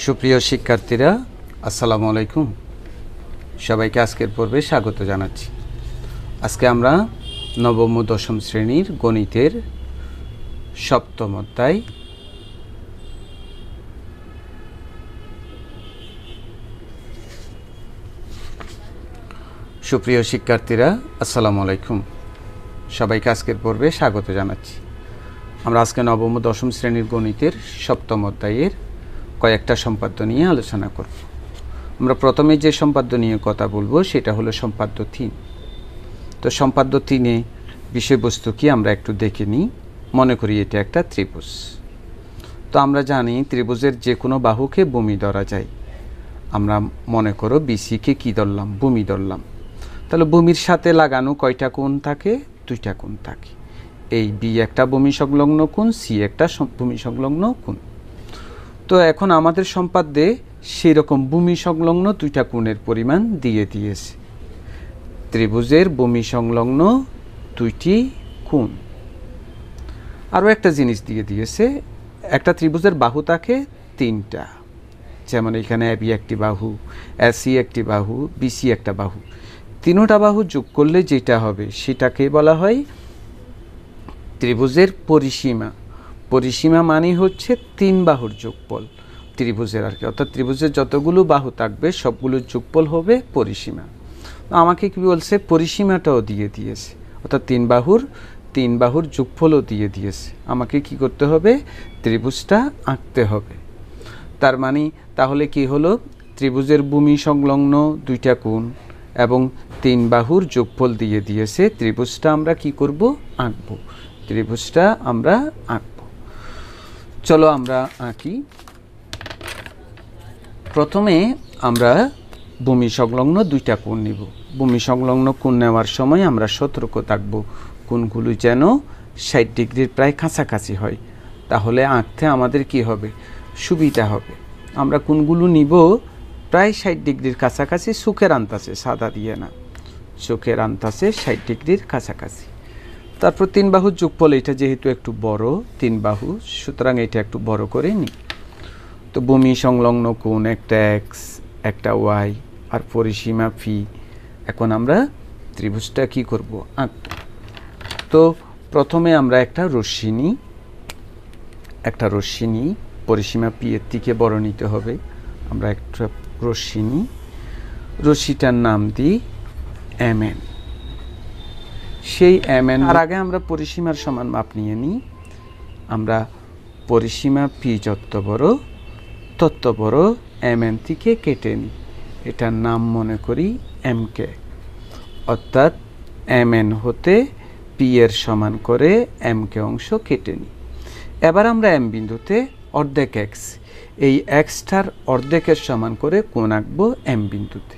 সুপ্রিয় শিক্ষার্থীরা, আসসালামু আলাইকুম। সবাইকে আজকের পর্বে স্বাগত জানাচ্ছি। আজকে আমরা নবম ও দশম শ্রেণীর গণিতের সপ্তম অধ্যায় সুপ্রিয় শিক্ষার্থীরা, আসসালামু আলাইকুম। সবাইকে আজকের পর্বে স্বাগত জানাচ্ছি। আমরা আজকে নবম ও দশম শ্রেণীর গণিতের সপ্তম অধ্যায়ের কয়েকটা সম্পাদ্য নিয়ে আলোচনা করব। আমরা প্রথমে যে সম্পাদ্য নিয়ে কথা বলবো সেটা হলো সম্পাদ্য 3। তো সম্পাদ্য 3-এ বিষয়বস্তু কি আমরা একটু দেখে নিই। মনে করি এটা একটা ত্রিভুজ। তো আমরা জানি ত্রিভুজের যে কোনো বাহুকে ভূমি ধরা যায়। আমরা মনে করো বিসিকে কি ধরলাম? ভূমি ধরলাম। তাহলে ভূমির সাথে লাগানো কয়টা কোণ থাকে? 2টা কোণ থাকে। এই বি একটা ভূমি সংলগ্ন কোণ, সি একটা ভূমি সংলগ্ন কোণ। তো এখন আমাদের সম্পাদ্যে সেই রকম ভূমি সংলগ্ন 2টা কোণের পরিমাণ দিয়ে দিয়েছে। ত্রিভুজের ভূমি সংলগ্ন 2টি কোণ। আরও একটা জিনিস দিয়ে দিয়েছে, একটা ত্রিভুজের বাহু থাকে 3টা। যেমন এখানে এবি একটি বাহু, এসি একটি বাহু, বিসি একটা বাহু। 3টা বাহু যোগ করলে যেটা হবে সেটাকে বলা হয় ত্রিভুজের পরিসীমা। পরিসীমা মানে হচ্ছে 3 বাহুর যোগফল ত্রিভুজের আর কি। অর্থাৎ ত্রিভুজের যতগুলো বাহু থাকবে সবগুলোর যোগফল হবে পরিসীমা। আমাকে কি বলছে? পরিসীমাটাও দিয়ে দিয়েছে। অর্থাৎ 3 বাহুর যোগফলও দিয়ে দিয়েছে। আমাকে কি করতে হবে? ত্রিভুজটা আঁকতে হবে। তার মানে তাহলে কি হলো? ত্রিভুজের ভূমি সংলগ্ন 2টা কোণ এবং 3 বাহুর যোগফল দিয়ে দিয়েছে। ত্রিভুজটা আমরা কি করব? আঁকবো। ত্রিভুজটা আমরা আঁকবো। চলো আমরা আঁকি। প্রথমে আমরা ভূমি সংলগ্ন 2টা কোণ নিব। ভূমি সংলগ্ন কোণ নেওয়ার সময় আমরা সতর্ক থাকব কোণগুলো যেন 60 ডিগ্রির প্রায় কাছাকাছি হয়। তাহলে আঁকতে আমাদের কি হবে? সুবিধা হবে। আমরা কোণগুলো নিব প্রায় 60 ডিগ্রির কাছাকাছি, চোখের আন্তাজে, সাদা দিয়ে না, চোখের আন্তাজে 60 ডিগ্রির কাছাকাছি। তারপর 3 বাহুর যোগফল, এটা যেহেতু একটু বড় 3 বাহু, সুতরাং এটা একটু বড় করে নিই। তো ভূমি সংলগ্ন কোণ একটা এক্স, একটা ওয়াই আর পরিসীমা ফি। এখন আমরা ত্রিভুজটা কি করব? আঁকব। তো প্রথমে আমরা একটা রশ্মি নিই। পরিসীমা পি এর থেকে বড় নিতে হবে। আমরা একটা রশ্মি নিই। রশ্মিটার নাম দিই এমএন। সেই এমএন আর আগে আমরা পরিসীমার সমান মাপ নিয়ে নিই। আমরা পরিসীমা পি যত বড় তত বড় এমএন থেকে কেটে নিই। এটার নাম মনে করি এমকে। অর্থাৎ এমএন হতে পি এর সমান করে এমকে অংশ কেটে নিই। এবার আমরা এম বিন্দুতে অর্ধেক এক্স, এই এক্সটার অর্ধেকের সমান করে কোণ আঁকবো এম বিন্দুতে।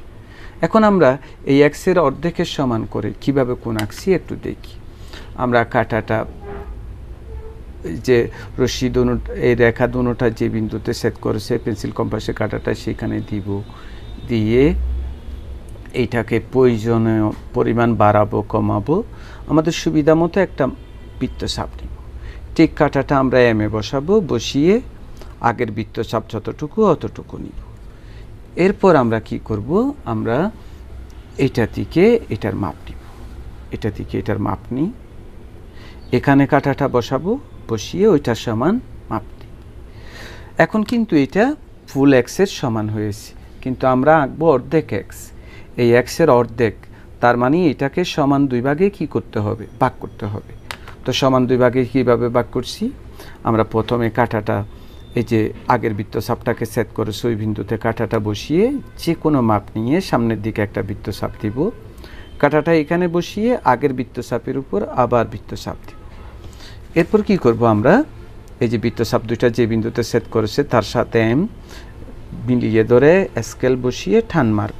এখন আমরা এই এক্সের অর্ধেকের সমান করে কিভাবে কোণ আঁকছি একটু দেখি। আমরা কাঁটাটা, যে রশ্মি এই রেখা দুটোটা যে বিন্দুতে সেট করেছে পেন্সিল কম্পাসের কাঁটাটা সেখানে দিব। দিয়ে এইটাকে প্রয়োজনীয় পরিমাণ বাড়াবো কমাবো, আমাদের সুবিধা মতো একটা বৃত্তচাপ নিব। ঠিক কাঁটাটা আমরা এমে বসাবো, বসিয়ে আগের বৃত্তচাপ যতটুকু অতটুকু নিব। এরপর আমরা কি করব? আমরা এটা থেকে এটার মাপ নিব। এটা থেকে এটার মাপ নিই। এখানে কাঁটাটা বসাবো, বসিয়ে ওইটার সমান মাপ নিই। এখন কিন্তু এটা ফুল এক্সের সমান হয়েছে, কিন্তু আমরা আঁকবো অর্ধেক এক্স। এই এক্সের অর্ধেক, তার মানে এটাকে সমান 2 ভাগে কি করতে হবে? ভাগ করতে হবে। তো সমান 2 ভাগে কীভাবে ভাগ করছি? আমরা প্রথমে কাঁটাটা, এই যে আগের বৃত্তচাপটাকে সেট করে ওই বিন্দুতে কাঁটাটা বসিয়ে যে কোনো মাপ নিয়ে সামনের দিকে একটা বৃত্তচাপ দিব। কাঁটাটা এখানে বসিয়ে আগের বৃত্তচাপের উপর আবার বৃত্তচাপ দিব। এরপর কি করব? আমরা এই যে বৃত্তচাপ 2টা যে বিন্দুতে সেট করেছে তার সাথে এম মিলিয়ে ধরে স্কেল বসিয়ে টান মারব।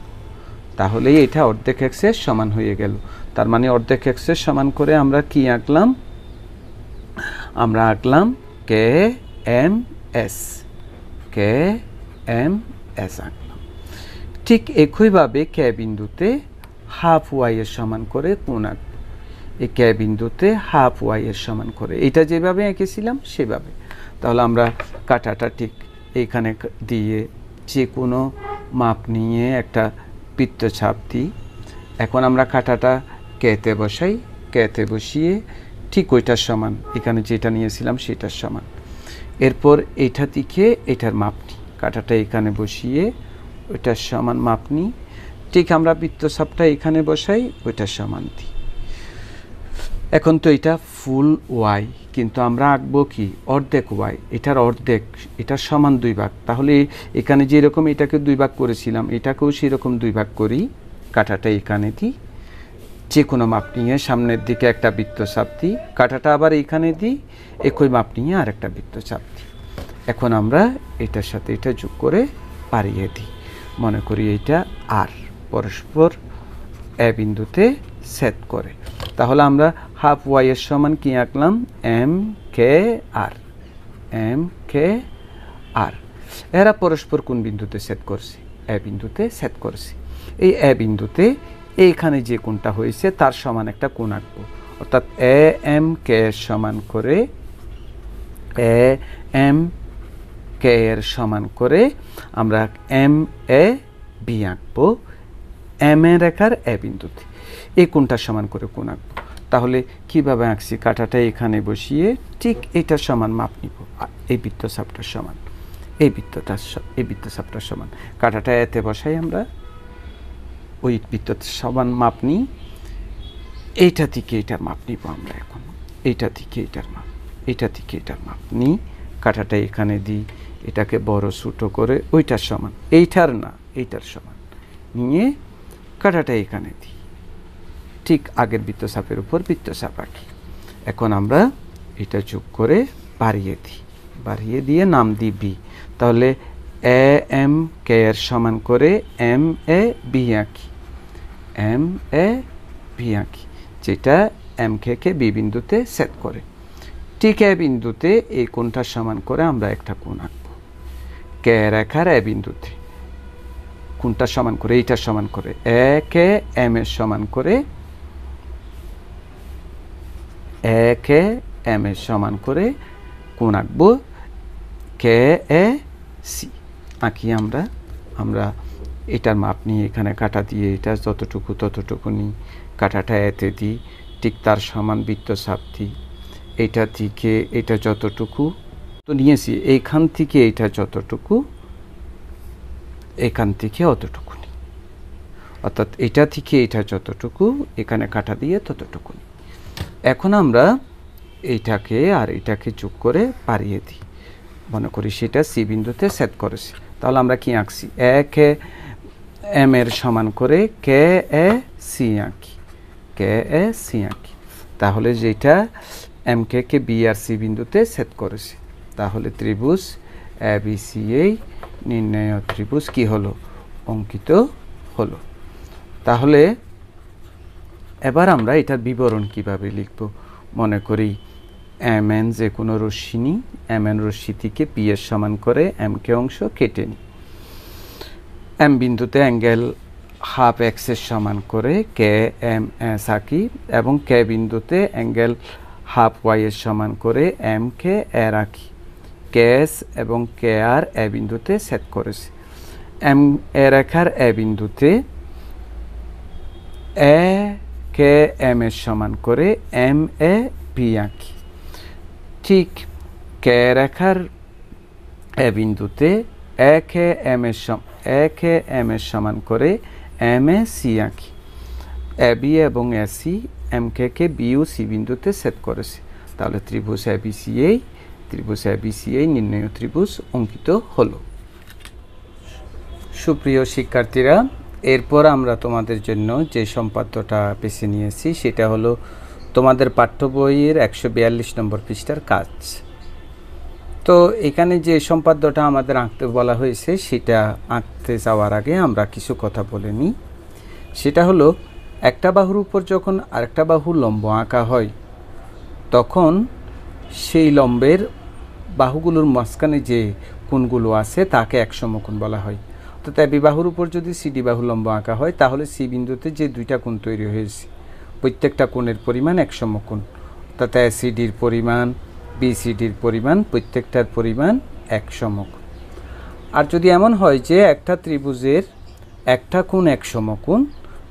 তাহলেই এটা অর্ধেক এক্সের সমান হয়ে গেল। তার মানে অর্ধেক এক্সের সমান করে আমরা কি আঁকলাম? আমরা আঁকলাম K M S. K M S আঁকলাম। ঠিক একইভাবে কে বিন্দুতে হাফ ওয়াই এর সমান করে কোণ আঁকব। এই কে বিন্দুতে হাফ ওয়াই এর সমান করে, এটা যেভাবে এঁকেছিলাম সেভাবে। তাহলে আমরা কাঁটাটা ঠিক এইখানে দিয়ে যে কোনো মাপ নিয়ে একটা বৃত্তচাপ দিই। এখন আমরা কাঁটাটা কেতে বসাই, কেতে বসিয়ে ঠিক ওইটার সমান, এখানে যেটা নিয়েছিলাম সেটার সমান। এরপর এইটা থেকে এটার মাপ নিই, কাঁটাটা এখানে বসিয়ে ওইটার সমান মাপ নিই। ঠিক আমরা বৃত্তচাপটা এখানে বসাই, ওইটার সমান দিই। এখন তো এটা ফুল ওয়াই, কিন্তু আমরা আঁকবো কি অর্ধেক ওয়াই, এটার অর্ধেক, এটার সমান 2 ভাগ। তাহলে এখানে যেরকম এটাকে 2 ভাগ করেছিলাম, এটাকেও সেরকম 2 ভাগ করি। কাঁটাটা এখানে দিই, যে কোনো মাপ নিয়ে সামনের দিকে একটা বৃত্তচাপ দিই, কাঁটাটা আবার এইখানে দিই, একই মাপ নিয়ে আর একটা বৃত্তচাপ দিই। এখন আমরা এটার সাথে এটা যোগ করে পারিয়ে দিই। মনে করি এইটা আর পরস্পর এ বিন্দুতে ছেদ করে। তাহলে আমরা হাফ ওয়াই এর সমান কি আঁকলাম, এম কে আর, এম কে আর। এরা পরস্পর কোন বিন্দুতে ছেদ করছে, এ বিন্দুতে ছেদ করছে। এই এ বিন্দুতে এইখানে যে কোণটা হয়েছে তার সমান একটা কোণ আঁকবো, অর্থাৎ এ এম কে এর সমান করে, এ এম কে এর সমান করে আমরা এম এ বি আঁকবো এম এ রেখার এ বিন্দুতে। এই কোণটার সমান করে কোণ আঁকবো। তাহলে কিভাবে আঁকছি, কাঁটাটা এখানে বসিয়ে ঠিক এটার সমান মাপ নিব, এই বৃত্তচাপটার সমান, এই বৃত্তচাপটার সমান। কাঁটাটা এতে বসাই, আমরা ওই বৃত্তটার সমান মাপ নিই। এইটা থেকে এটার মাপ নিব আমরা এখন, এইটা থেকে এটার মাপ, এইটা থেকে এটার মাপ নিই। কাঁটাটা এখানে দিই, এটাকে বড় ছোটো করে ওইটার সমান, এইটার না এইটার সমান নিয়ে কাঁটাটা এখানে দিই। ঠিক আগের বৃত্তচাপের উপর বৃত্তচাপ আঁকি। এখন আমরা এটা যোগ করে বাড়িয়ে দিই, বাড়িয়ে দিয়ে নাম দিই বি। তাহলে এ এম কে এর সমান করে এম এ বি আঁকি, এম এ বি আঁকি, যেটা এম কে বি বিন্দুতে ছেদ করে। ঠিক এ বিন্দুতে এই কোণটার সমান করে আমরা একটা কোণ আঁকবো, কে রেখার এ বিন্দুতে কোণটার সমান করে, এইটার সমান করে, এ কে এম এর সমান করে, এ কে এম এর সমান করে কোণ আঁকবো, কে এ সি আঁকি আমরা। আমরা এটার মাপ নিয়ে এখানে কাঁটা দিয়ে এটা যতটুকু ততটুকু নিই, কাঁটাটা এতে দিই, ঠিক তার সমান বৃত্তচাপ দিই। এইটা থেকে এটা যতটুকু তো নিয়েছি, এইখান থেকে এইটা যতটুকু, এখান থেকে অতটুকু নিই, অর্থাৎ এটা থেকে এটা যতটুকু, এখানে কাঁটা দিয়ে ততটুকু নিই। এখন আমরা এইটাকে আর এটাকে যোগ করে পারিয়ে দিই। মনে করি সেটা সি বিন্দুতে ছেদ করেছে। তাহলে আমরা কি আঁকছি, এ কে এম এর সমান করে কে এ সি আঁকি, কে এ সি আঁকি। তাহলে যেটা এম কে বি আর সি বিন্দুতে ছেদ করেছে, তাহলে ত্রিভুজ এ বি সি এই নির্ণয় ত্রিভুজ কি হলো, অঙ্কিত হলো। তাহলে এবার আমরা এটার বিবরণ কিভাবে লিখব, মনে করি এম এন যে কোনো রশ্মি নিই, এম এন রশ্মি থেকে পি এর সমান করে এম কে অংশ কেটে নিই। এম বিন্দুতে অ্যাঙ্গেল হাফ এক্স এর সমান করে কে এম এস আঁকি, এবং কে বিন্দুতে অ্যাঙ্গেল হাফ ওয়াই এর সমান করে এম কে এর আঁকি। কে এস এবং কে আর এ বিন্দুতে ছেদ করেছে। এম এ রেখার এ বিন্দুতে এ কে এম এর সমান করে এম এ বি আঁকি। ঠিক কে রেখার এ বিন্দুতে এ কে এম এর সমান করে এম এ সি আঁকি। এ বি এবং A C M K B ও সি বিন্দুতে ছেদ করেছে। তাহলে ত্রিভুজ এ বি সি এই নির্ণয় ত্রিভুজ অঙ্কিত হলো। সুপ্রিয় শিক্ষার্থীরা, এরপর আমরা তোমাদের জন্য যে সম্পাদ্যটা বেছে নিয়েছি সেটা হলো তোমাদের পাঠ্য বইয়ের 142 নম্বর পৃষ্ঠার কাজ। তো এখানে যে সম্পাদ্যটা আমাদের আঁকতে বলা হয়েছে সেটা আঁকতে যাওয়ার আগে আমরা কিছু কথা বলে নিই। সেটা হলো একটা বাহুর উপর যখন আরেকটা বাহু লম্ব আঁকা হয় তখন সেই লম্বের বাহুগুলোর মাঝখানে যে কোণগুলো আছে তাকে এক সমকোণ বলা হয়। অর্থাৎ এবি বাহুর উপর যদি সিডি বাহু লম্ব আঁকা হয় তাহলে সি বিন্দুতে যে দুইটা কোণ তৈরি হয়েছে প্রত্যেকটা কোণের পরিমাণ এক সমকোণ। অর্থাৎ এসিডির পরিমাণ, বিসিডির পরিমাণ, প্রত্যেকটার পরিমাণ এক সমকোণ। আর যদি এমন হয় যে একটা ত্রিভুজের একটা কোণ এক সমকোণ,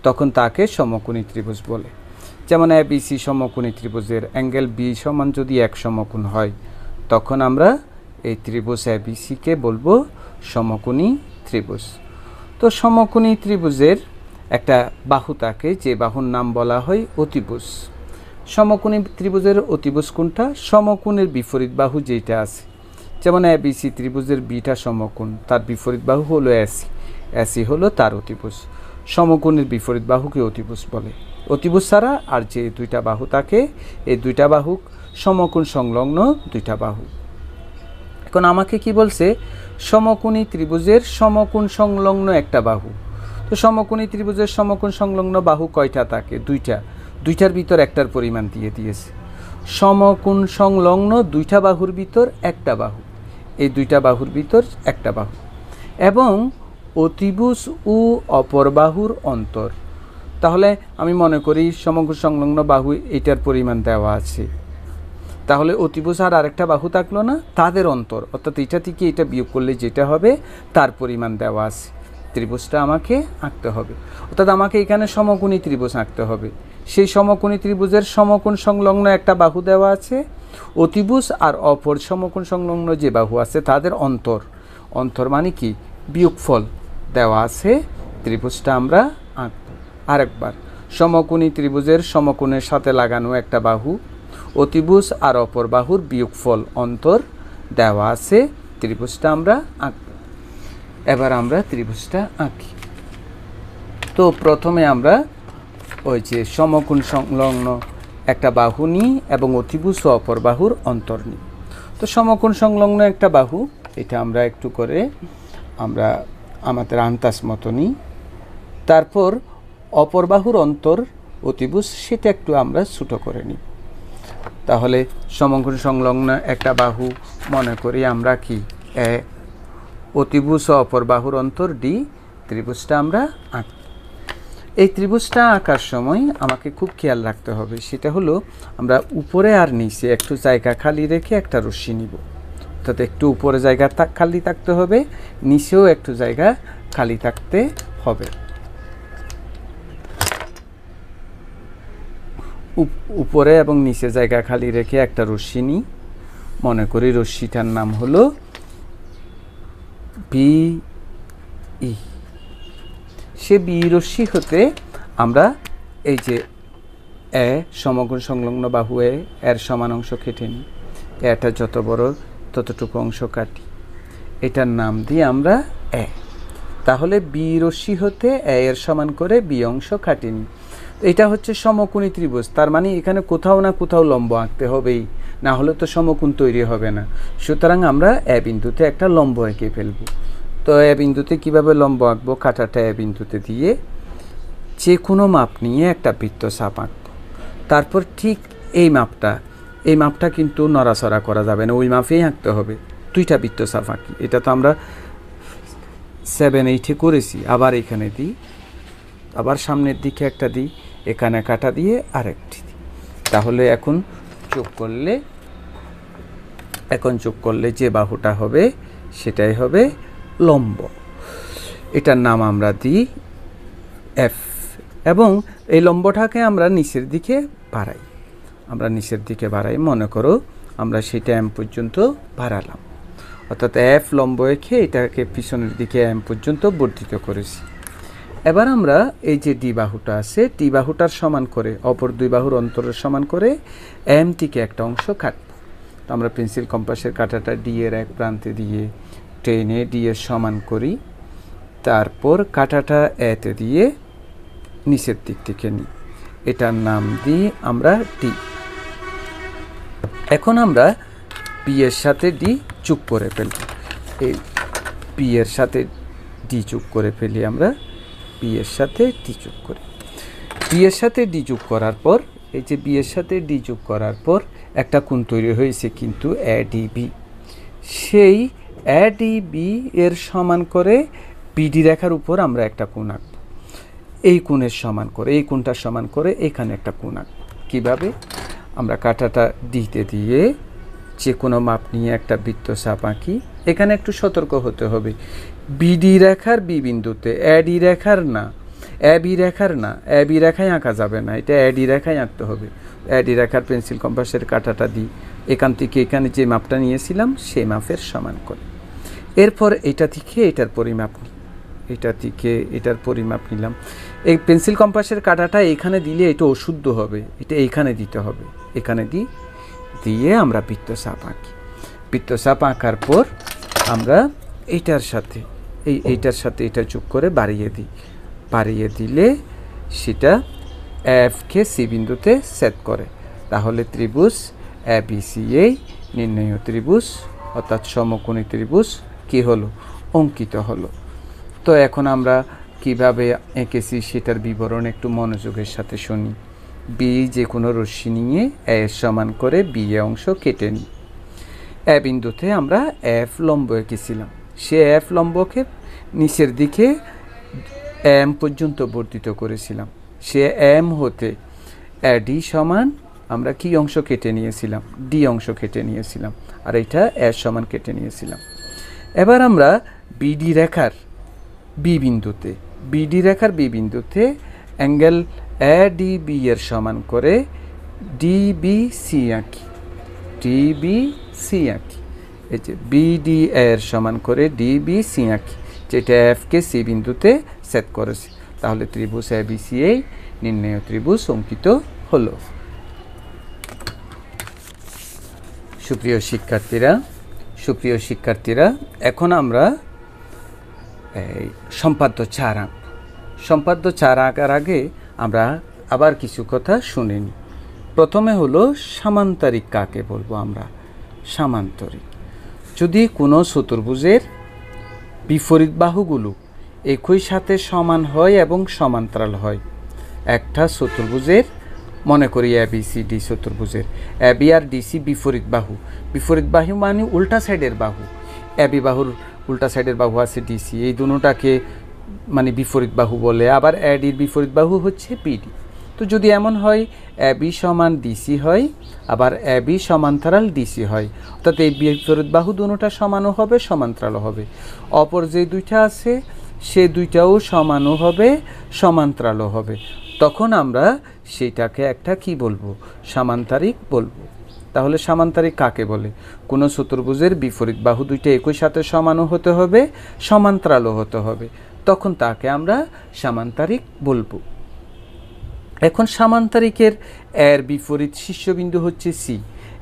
তখন তাকে সমকোণী ত্রিভুজ বলে। যেমন ABC সমকোণী ত্রিভুজের অ্যাঙ্গেল বি সমান যদি এক সমকোণ হয়, তখন আমরা এই ত্রিভুজ ABCকে বলবো সমকোণী ত্রিভুজ। তো সমকোণী ত্রিভুজের একটা বাহু থাকে, যে বাহুর নাম বলা হয় অতিভুজ। সমকোণী ত্রিভুজের অতিভুজ কোনটা? সমকোণের বিপরীত বাহু যেটা আছে। যেমন ABC ত্রিভুজের বিটা সমকোণ, তার বিপরীত বাহু হলো AC হলো তার অতিভুজ। সমকোণের বিপরীত বাহুকে অতিভুজ বলে। অতিভুজ ছাড়া আর যে দুইটা বাহু থাকে, এই দুইটা বাহু সমকোণ সংলগ্ন দুইটা বাহু। এখন আমাকে কি বলছে? সমকোণী ত্রিভুজের সমকোণ সংলগ্ন একটা বাহু। তো সমকোণী ত্রিভুজের সমকোণ সংলগ্ন বাহু কয়টা থাকে? দুইটার ভিতর একটার পরিমাণ দিয়ে দিয়েছে। সমকোণ সংলগ্ন দুইটা বাহুর ভিতর একটা বাহু, এই দুইটা বাহুর ভিতর একটা বাহু, এবং অতিভুজ ও অপর বাহুর অন্তর। তাহলে আমি মনে করি সমকোণ সংলগ্ন বাহু এটার পরিমাণ দেওয়া আছে, তাহলে অতিভুজ আর আরেকটা বাহু থাকলো না, তাদের অন্তর, অর্থাৎ এটা থেকে এটা বিয়োগ করলে যেটা হবে তার পরিমাণ দেওয়া আছে। ত্রিভুজটা আমাকে আঁকতে হবে, অর্থাৎ আমাকে এখানে সমকোণী ত্রিভুজ আঁকতে হবে। সেই সমকোণী ত্রিভুজের সমকোণ সংলগ্ন একটা বাহু দেওয়া আছে, অতিভুজ আর অপর সমকোণ সংলগ্ন যে বাহু আছে তাদের অন্তর মানে কি? বিয়োগফল দেওয়া আছে। ত্রিভুজটা আমরা আঁকব। আরেকবার, সমকোণী ত্রিভুজের সমকোণের সাথে লাগানো একটা বাহু, অতিভুজ আর অপর বাহুর বিয়োগফল অন্তর দেওয়া আছে। ত্রিভুজটা আমরা আঁকব। এবার আমরা ত্রিভুজটা আঁকি। তো প্রথমে আমরা ওই যে সমকোণ সংলগ্ন একটা বাহু নিই এবং অতিভুজ ও অপর বাহুর অন্তর নিই। তো সমকোণ সংলগ্ন একটা বাহু, এটা আমরা একটু করে আমরা আমাদের আন্দাজ মতো নিই। তারপর অপর বাহুর অন্তর অতিভুজ, সেটা একটু আমরা ছোটো করে নিই। তাহলে সমকোণ সংলগ্ন একটা বাহু মনে করি আমরা কি এ, অতিভুজ ও অপর বাহুর অন্তর ডি। ত্রিভুজটা আমরা আঁকি। এই ত্রিভুজটা আঁকার সময় আমাকে খুব খেয়াল রাখতে হবে, সেটা হলো আমরা উপরে আর নিচে একটু জায়গা খালি রেখে একটা রশ্মি নিব। অর্থাৎ একটু উপরে জায়গা খালি থাকতে হবে, নিচেও একটু জায়গা খালি থাকতে হবে। উপরে এবং নিচে জায়গা খালি রেখে একটা রশ্মি নিই। মনে করি রশ্মিটার নাম হলো BE। সে BE রশ্মি হতে আমরা এই যে এ সমকোণ সংলগ্ন বাহু এর সমান অংশ কেটে নিই। এটা যত বড় ততটুকু অংশ কাটি, এটার নাম দিই আমরা এ। তাহলে BE রশ্মি হতে এর সমান করে B অংশ কাটি নিই। এটা হচ্ছে সমকোণী ত্রিভুজ, তার মানে এখানে কোথাও না কোথাও লম্ব আঁকতে হবেই, না হলে তো সমকোণ তৈরি হবে না। সুতরাং আমরা এ বিন্দুতে একটা লম্ব এঁকে ফেলব। তো এ বিন্দুতে কীভাবে লম্ব আঁকবো? কাঁটাটা এ বিন্দুতে দিয়ে যে কোনো মাপ নিয়ে একটা বৃত্তচাপ আঁকব। তারপর ঠিক এই মাপটা কিন্তু নড়াচড়া করা যাবে না, ওই মাপেই আঁকতে হবে। দুইটা বৃত্তচাপ আঁকি, এটা তো আমরা 7-8 করেছি। আবার এখানে দিই, আবার সামনের দিকে একটা দিই, এখানে কাটা দিয়ে আরেকটি দিই। তাহলে এখন যোগ করলে যে বাহুটা হবে সেটাই হবে লম্ব। এটার নাম আমরা দিই F, এবং এই লম্বটাকে আমরা নিচের দিকে বাড়াই। মনে করো আমরা সেটা M পর্যন্ত বাড়ালাম, অর্থাৎ F লম্ব এঁকে এটাকে পিছনের দিকে M পর্যন্ত বর্ধিত করেছি। এবার আমরা এই যে ডি বাহুটা আছে, ডি বাহুটার সমান করে অপর দুই বাহুর অন্তরের সমান করে M থেকে একটা অংশ কাটব। তো আমরা পেন্সিল কম্পাসের কাঁটাটা ডি এর এক প্রান্তে দিয়ে টেনে ডি এর সমান করি, তারপর কাঁটাটা এতে দিয়ে নিচের দিক থেকে নিই, এটার নাম দিই আমরা ডি। এখন আমরা বি এর সাথে ডি যোগ করে ফেলব। এই বি এর সাথে ডি যোগ করে ফেলি, আমরা বি এর সাথে ডি যোগ করি। বি এর সাথে ডি যোগ করার পর, এই যে বি এর সাথে ডি যোগ করার পর একটা কোণ তৈরি হয়েছে কিন্তু ADB। সেই ADB এর সমান করে বিডি রেখার উপর আমরা একটা কোণ আঁকব। এই কোণের সমান করে, এই কোণটার সমান করে এখানে একটা কোণ আঁকব। কীভাবে? আমরা কাঁটাটা ডিতে দিয়ে যে কোনো মাপ নিয়ে একটা বৃত্তচাপ আঁকি। এখানে একটু সতর্ক হতে হবে, বিডি রেখার বি বিন্দুতে এডি রেখার না, এবি রেখার না, এবি রেখায় আঁকা যাবে না, এটা এডি রেখায় আঁকতে হবে। এডি রেখার পেন্সিল কম্পাসের কাঁটাটা দিই এখান থেকে এখানে যে মাপটা নিয়েছিলাম সেই মাপের সমান করে। এরপর এটা থেকে এটার পরিমাপ নিই, এটা থেকে এটার পরিমাপ নিলাম। এই পেন্সিল কম্পাসের কাঁটাটা এখানে দিলে এটা অশুদ্ধ হবে, এটা এইখানে দিতে হবে, এখানে দিয়ে আমরা বৃত্তচাপ আঁকি। বৃত্তচাপ আঁকার পর আমরা এইটার সাথে এইটার সাথে এটা যোগ করে বাড়িয়ে দিই, বাড়িয়ে দিলে সেটা এফকে সি বিন্দুতে সেট করে। তাহলে ত্রিভুজ এবিসিএ নির্ণেয় ত্রিভুজ অর্থাৎ সমকোণী ত্রিভুজ কি হলো, অঙ্কিত হলো। তো এখন আমরা কিভাবে এঁকেছি সেটার বিবরণ একটু মনোযোগের সাথে শুনি। বি যে কোনো রশ্মি নিয়ে এ সমান করে বি এ অংশ কেটে নিই। এ বিন্দুতে আমরা এফ লম্ব এঁকেছিলাম, সে এফ লম্বকে নিচের দিকে এম পর্যন্ত বর্ধিত করেছিলাম। সে এম হতে ডি সমান আমরা কি অংশ কেটে নিয়েছিলাম, ডি অংশ কেটে নিয়েছিলাম, আর এটা এর সমান কেটে নিয়েছিলাম। এবার আমরা বিডি রেখার বি বিন্দুতে, বিডি রেখার বি বিন্দুতে অ্যাঙ্গেল এ ডি বি এর সমান করে ডিবিসি আঁকি, ডিবিসি আঁকি। এই যে বিডি এর সমান করে ডিবিসি আঁকি, যেটা এফকে সি বিন্দুতে সেট করেছি। তাহলে ত্রিভুজ এবিসিএ নির্ণেয় ত্রিভুজ অঙ্কিত হলো। সুপ্রিয় শিক্ষার্থীরা এখন আমরা সম্পাদ্য 4 আঁক। সম্পাদ্য 4 আঁকার আগে আমরা আবার কিছু কথা শুনে নিই। প্রথমে হলো সামান্তরিক কাকে বলবো আমরা, সামান্তরিক। যদি কোনো চতুর্ভুজের বিপরীত বাহুগুলো একই সাথে সমান হয় এবং সমান্তরাল হয়, একটা চতুর্ভুজের মনে করি এবিসিডি চতুর্ভুজের এবি আর ডিসি বিপরীত বাহু, বিপরীত বাহু মানে উল্টা সাইডের বাহু, এবি বাহুর উল্টা সাইডের বাহু আছে ডিসি, এই দুটোটাকে মানে বিপরীত বাহু বলে। আবার এডির বিপরীত বাহু হচ্ছে বিডি। তো যদি এমন হয় এবি সমান ডিসি হয়, আবার এবি সমান্তরাল ডিসি হয়, অর্থাৎ এই বিপরীত বাহু দুটোটা সমানও হবে সমান্তরালও হবে। অপর যে দুইটা আছে সে দুইটাও সমানও হবে সমান্তরালও হবে, তখন আমরা সেইটাকে একটা কি বলবো, সামান্তরিক বলবো। তাহলে সামান্তরিক কাকে বলে, কোনো চতুর্ভুজের বিপরীত বাহু দুইটা একই সাথে সমানও হতে হবে সমান্তরালও হতে হবে, তখন তাকে আমরা সামান্তরিক বলবো। এখন সামান্তরিকের এর বিপরীত শীর্ষবিন্দু হচ্ছে সি,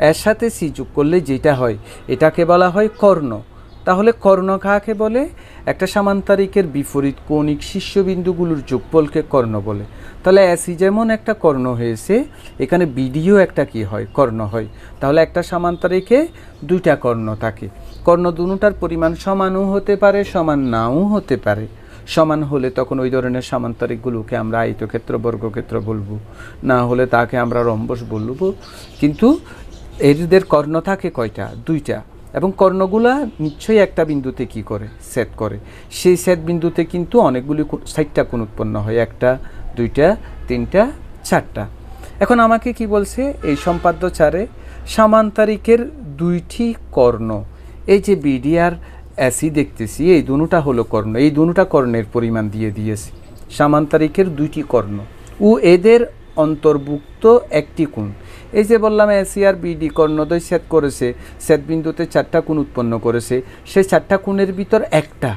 এর সাথে সি যোগ করলে যেটা হয় এটাকে বলা হয় কর্ণ। তাহলে কর্ণ কাকে বলে, একটা সামান্তরিকের বিপরীত কৌণিক শীর্ষবিন্দুগুলোর যোগফলকে কর্ণ বলে। তাহলে এসি যেমন একটা কর্ণ হয়েছে, এখানে বিডিও একটা কি হয়, কর্ণ হয়। তাহলে একটা সামান্তরিকে দুইটা কর্ণ থাকে, কর্ণ দুটার পরিমাণ সমানও হতে পারে সমান নাও হতে পারে। সমান হলে তখন ওই ধরনের সামান্তরিকগুলোকে আমরা আয়তক্ষেত্র বর্গক্ষেত্র বলবো, না হলে তাকে আমরা রম্বস বলবো। কিন্তু এদের কর্ণ থাকে কয়টা, দুইটা, এবং কর্ণগুলা নিশ্চয়ই একটা বিন্দুতে কি করে, সেট করে। সেই সেট বিন্দুতে কিন্তু অনেকগুলি 4টা কোণ উৎপন্ন হয়, 1টা 2টা 3টা 4টা। এখন আমাকে কি বলছে, এই সম্পাদ্য 4-এ সামান্তরিকের 2টি কর্ণ, এই যে বিডি আর এসি দেখতেছি এই দুটোটা হলো কর্ণ, এই দুটোটা কর্ণের পরিমাণ দিয়ে দিয়েছি। সামান্তরিকের 2টি কর্ণ ও এদের অন্তর্ভুক্ত একটি কোণ, এই যে বললাম এসি আর বিডি কর্ণদ্বয় সেট করেছে, সেট বিন্দুতে 4টা কোণ উৎপন্ন করেছে, সেই 4টা কোণের ভিতর একটা,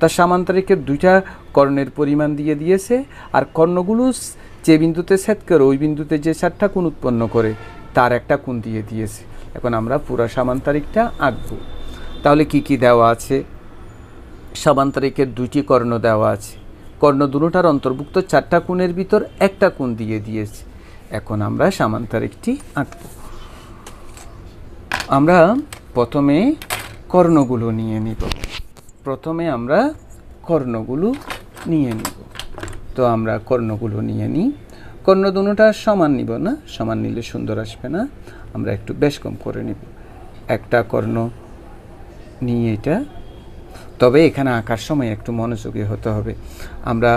তার সামান্তরিকের 2টা কর্ণের পরিমাণ দিয়ে দিয়েছে, আর কর্ণগুলো যে বিন্দুতে সেট করে ওই বিন্দুতে যে 4টা কোণ উৎপন্ন করে তার একটা কোণ দিয়ে দিয়েছে। এখন আমরা পুরো সামান্তরিকটা আঁকবো। তাহলে কি কি দেওয়া আছে, সামান্তরিকের 2টি কর্ণ দেওয়া আছে, কর্ণ দুটোটার অন্তর্ভুক্ত 4টা কোণের ভিতর একটা কোণ দিয়ে দিয়েছে। এখন আমরা সামান্তরিকটি আঁকব। আমরা প্রথমে কর্ণগুলো নিয়ে নিব, তো আমরা কর্ণগুলো নিয়ে নিই। কর্ণ দুটোটা সমান নিব না, সমান নিলে সুন্দর আসবে না, আমরা একটু বেশ কম করে নিব। একটা কর্ণ নিয়ে এটা, তবে এখানে আঁকার সময় একটু মনোযোগী হতে হবে। আমরা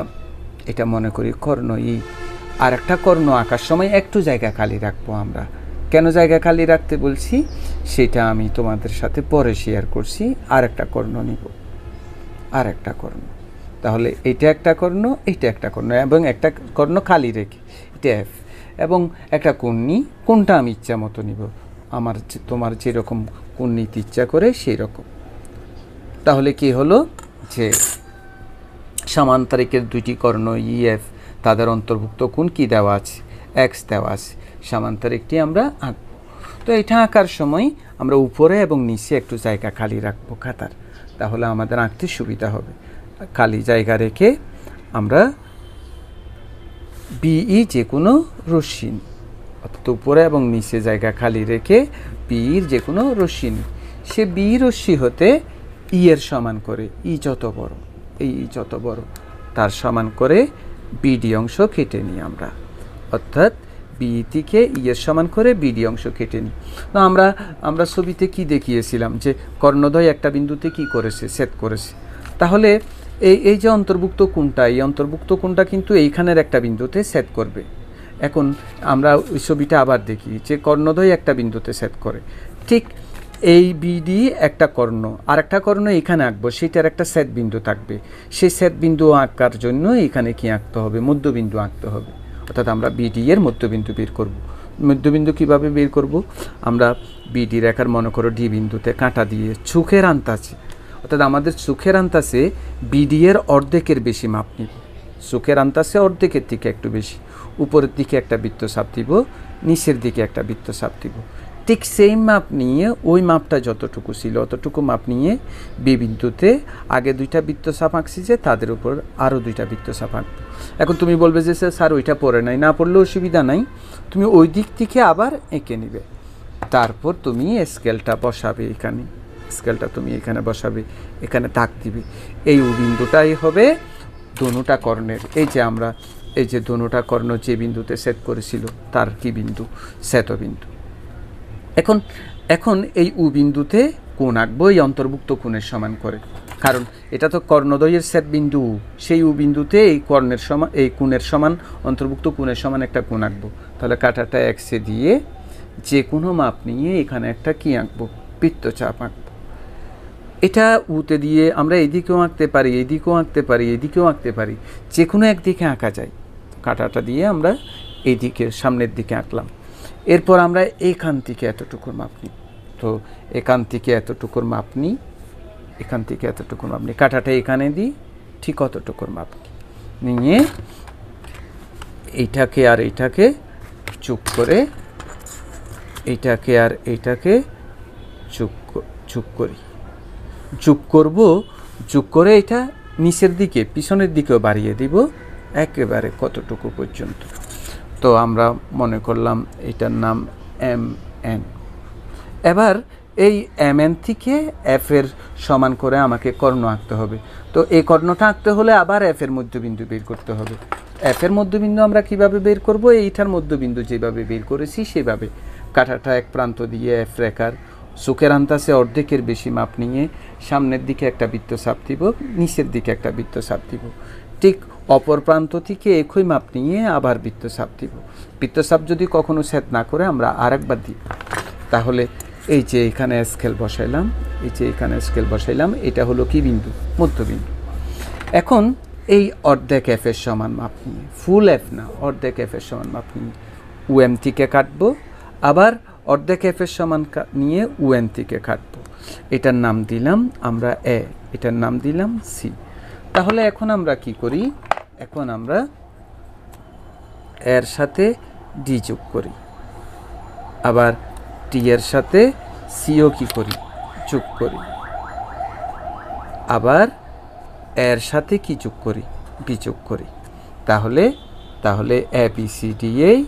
এটা মনে করি কর্ণ ই, আর একটা কর্ণ আঁকার সময় একটু জায়গা খালি রাখবো আমরা, কেন জায়গা খালি রাখতে বলছি সেটা আমি তোমাদের সাথে পরে শেয়ার করছি। আর একটা কর্ণ নিব, আর একটা কর্ণ। তাহলে এটা একটা কর্ণ, এটা একটা কর্ণ, এবং একটা কর্ণ খালি রেখে এটা এফ, এবং একটা কোণ নিই। কোনটা আমি ইচ্ছা মতো নিব, তোমার যেরকম কোণ নিতে ইচ্ছা করে সেই রকম। তাহলে কি হলো যে সামান্তরিকের দুইটি কর্ণ ইএফ, তাদের অন্তর্ভুক্ত কোণ কি দেওয়া আছে, এক্স দেওয়া আছে। সামান্তরিকটি আমরা আঁকব। তো এটা আঁকার সময় আমরা উপরে এবং নিচে একটু জায়গা খালি রাখবো খাতার, তাহলে আমাদের আঁকতে সুবিধা হবে। খালি জায়গা রেখে আমরা বিই যে কোনো রশ্মি, অর্থাৎ উপরে এবং নিচে জায়গা খালি রেখে বির যে কোনো রশ্মি, সে বি রশ্মি হতে ই এর সমান করে, ই যত বড়, এই যত বড় তার সমান করে বিডি অংশ কেটে নিই আমরা, অর্থাৎ বি থেকে ই এর সমান করে বিডি অংশ কেটে নিই। তো আমরা ছবিতে কি দেখিয়েছিলাম যে কর্ণদ্বয় একটা বিন্দুতে কি করেছে, ছেদ করেছে। তাহলে এই যে অন্তর্ভুক্ত কোণটা, এই অন্তর্ভুক্ত কোণটা কিন্তু এইখানের একটা বিন্দুতে ছেদ করবে। এখন আমরা ওই ছবিটা আবার দেখি যে কর্ণদ্বয় একটা বিন্দুতে ছেদ করে, ঠিক এই বিডি একটা কর্ণ, আর একটা কর্ণ এখানে আঁকবো, সেটার একটা ছেদ বিন্দু থাকবে। সেই ছেদ বিন্দু আঁকার জন্য এখানে কি আঁকতে হবে, মধ্যবিন্দু আঁকতে হবে। অর্থাৎ আমরা বিডি এর মধ্যবিন্দু বের করব। মধ্যবিন্দু কিভাবে বের করব, আমরা বিডি রেখার মনে করো ডি বিন্দুতে কাঁটা দিয়ে চোখের আন্তাজে, অর্থাৎ আমাদের চোখের আন্তাজে বিডি এর অর্ধেকের বেশি মাপ নিব। চোখের আন্তাজে অর্ধেকের থেকে একটু বেশি, উপরের দিকে একটা বৃত্তচাপ দিব, নিচের দিকে একটা বৃত্তচাপ দিব। ঠিক সেই মাপ নিয়ে, ওই মাপটা যতটুকু ছিল অতটুকু মাপ নিয়ে বি বিন্দুতে আগে দুইটা বৃত্তচাপ আঁকছি, যে তাদের উপর আরও দুইটা বৃত্তচাপ আঁকবো। এখন তুমি বলবে যে স্যার ওইটা পড়ে নাই, না পড়লে অসুবিধা নাই, তুমি ওই দিক থেকে আবার এঁকে নিবে। তারপর তুমি স্কেলটা বসাবে, এখানে স্কেলটা তুমি এখানে বসাবে, এখানে দাগ দিবে। এই ও বিন্দুটাই হবে দোনোটা কর্ণের, এই যে দোনোটা কর্ণ যে বিন্দুতে ছেদ করেছিল তার কি বিন্দু, শ্বেতবিন্দু। এখন এই উ বিন্দুতে কোণ আঁকবো এই অন্তর্ভুক্ত কোণের সমান করে, কারণ এটা তো কর্ণদ্বয়ের ছেদ বিন্দু। সেই উ বিন্দুতে এই কর্ণের সমান, এই কোণের সমান, অন্তর্ভুক্ত কোণের সমান একটা কোণ আঁকবো। তাহলে কাঁটাটা এক্সে দিয়ে যে কোনো মাপ নিয়ে এখানে একটা কি আঁকবো, বৃত্তচাপ আঁকবো। এটা উতে দিয়ে আমরা এদিকেও আঁকতে পারি, এদিকেও আঁকতে পারি, এদিকেও আঁকতে পারি, যে কোনো একদিকে আঁকা যায়। কাঁটাটা দিয়ে আমরা এইদিকে সামনের দিকে আঁকলাম। এরপর আমরা এখান থেকে এতটুকুর মাপ নিই, তো এখান থেকে এতটুকুর মাপ নিই, এখান থেকে এতটুকুর মাপ নিই, কাঁটাটা এখানে দিই, ঠিক অতটুকুর মাপ নিয়ে এইটাকে আর এইটাকে যোগ করে, এইটাকে আর এইটাকে যোগ করি, যোগ করে এটা নিচের দিকে পিছনের দিকেও বাড়িয়ে দিব একেবারে কতটুকু পর্যন্ত। তো আমরা মনে করলাম এটার নাম এম এন। এবার এই এম এন থেকে এফ এর সমান করে আমাকে কর্ণ আঁকতে হবে। তো এই কর্ণটা আঁকতে হলে আবার এফ এর মধ্যবিন্দু বের করতে হবে। এফ এর মধ্যবিন্দু আমরা কিভাবে বের করব, এইটার মধ্যবিন্দু যেভাবে বের করেছি সেভাবে কাঁটাটা এক প্রান্ত দিয়ে এফ রেখার চোখের আন্তাজে অর্ধেকের বেশি মাপ নিয়ে সামনের দিকে একটা বৃত্তচাপ দিব, নিচের দিকে একটা বৃত্তচাপ দিব। ঠিক অপর প্রান্ত থেকে একই মাপ নিয়ে আবার বৃত্তচাপ দিব। বৃত্তচাপ যদি কখনো ছেদ না করে আমরা আরেকবার দিই। তাহলে এই যে এখানে স্কেল বসাইলাম, এটা হলো কি বিন্দু, মধ্যবিন্দু। এখন এই অর্ধেক এফ এর সমান মাপ নিয়ে, ফুল এফ না, অর্ধেক এফ এর সমান মাপ নিয়ে উএম থেকে কাটবো, আবার অর্ধেক এফ এর সমান নিয়ে উএন থেকে কাটবো। এটার নাম দিলাম আমরা এ, এটার নাম দিলাম সি। তাহলে এখন আমরা কি করি, এখন আমরা এর সাথে ডি যোগ করি, আবার টি এর সাথে সিও কি করি, যোগ করি, আবার এর সাথে কি যোগ করি, বি যোগ করি। তাহলে এ বি সি ডি এই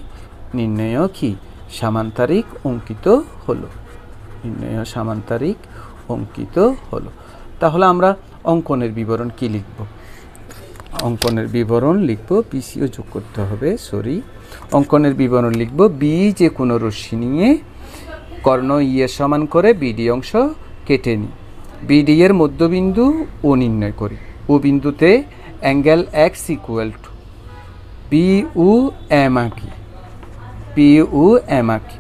নির্ণয় কি সামান্তরিক অঙ্কিত হলো, নির্ণয় সামান্তরিক অঙ্কিত হলো। তাহলে আমরা অঙ্কনের বিবরণ কি লিখব, অঙ্কনের বিবরণ লিখব, বিসিও যোগ করতে হবে, অঙ্কনের বিবরণ লিখব, বি যে কোনো রশ্মি নিয়ে কর্ণ ই এর সমান করে বিডি অংশ কেটে নিই, বিডি এর মধ্যবিন্দু ও নির্ণয় করি, ও বিন্দুতে angle X equal to B উ এম আঁকি,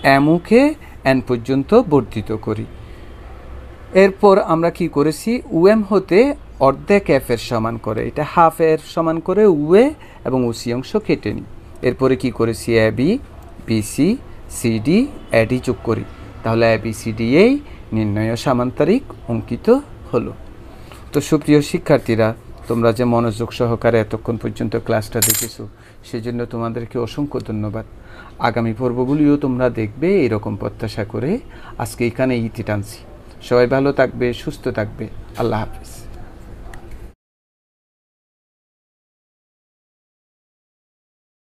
এমুকে এন পর্যন্ত বর্ধিত করি। এরপর আমরা কি করেছি, উএম হতে অর্ধেক এফ এর সমান করে, এটা হাফ এর সমান করে উএ এবং ওসি অংশ কেটে নিই। এরপরে কি করেছি, এ বি, বিসি, সিডি, এডি যোগ করি, তাহলে এ বি সি ডি এই নির্ণয় সামান্তরিক অঙ্কিত হলো। তো সুপ্রিয় শিক্ষার্থীরা, তোমরা যে মনোযোগ সহকারে এতক্ষণ পর্যন্ত ক্লাসটা দেখেছো সেজন্য তোমাদেরকে অসংখ্য ধন্যবাদ। আগামী পর্বগুলিও তোমরা দেখবে এরকম প্রত্যাশা করে আজকে এখানে ইতি টানছি। সবাই ভালো থাকবে, সুস্থ থাকবে। আল্লাহ হাফেজ।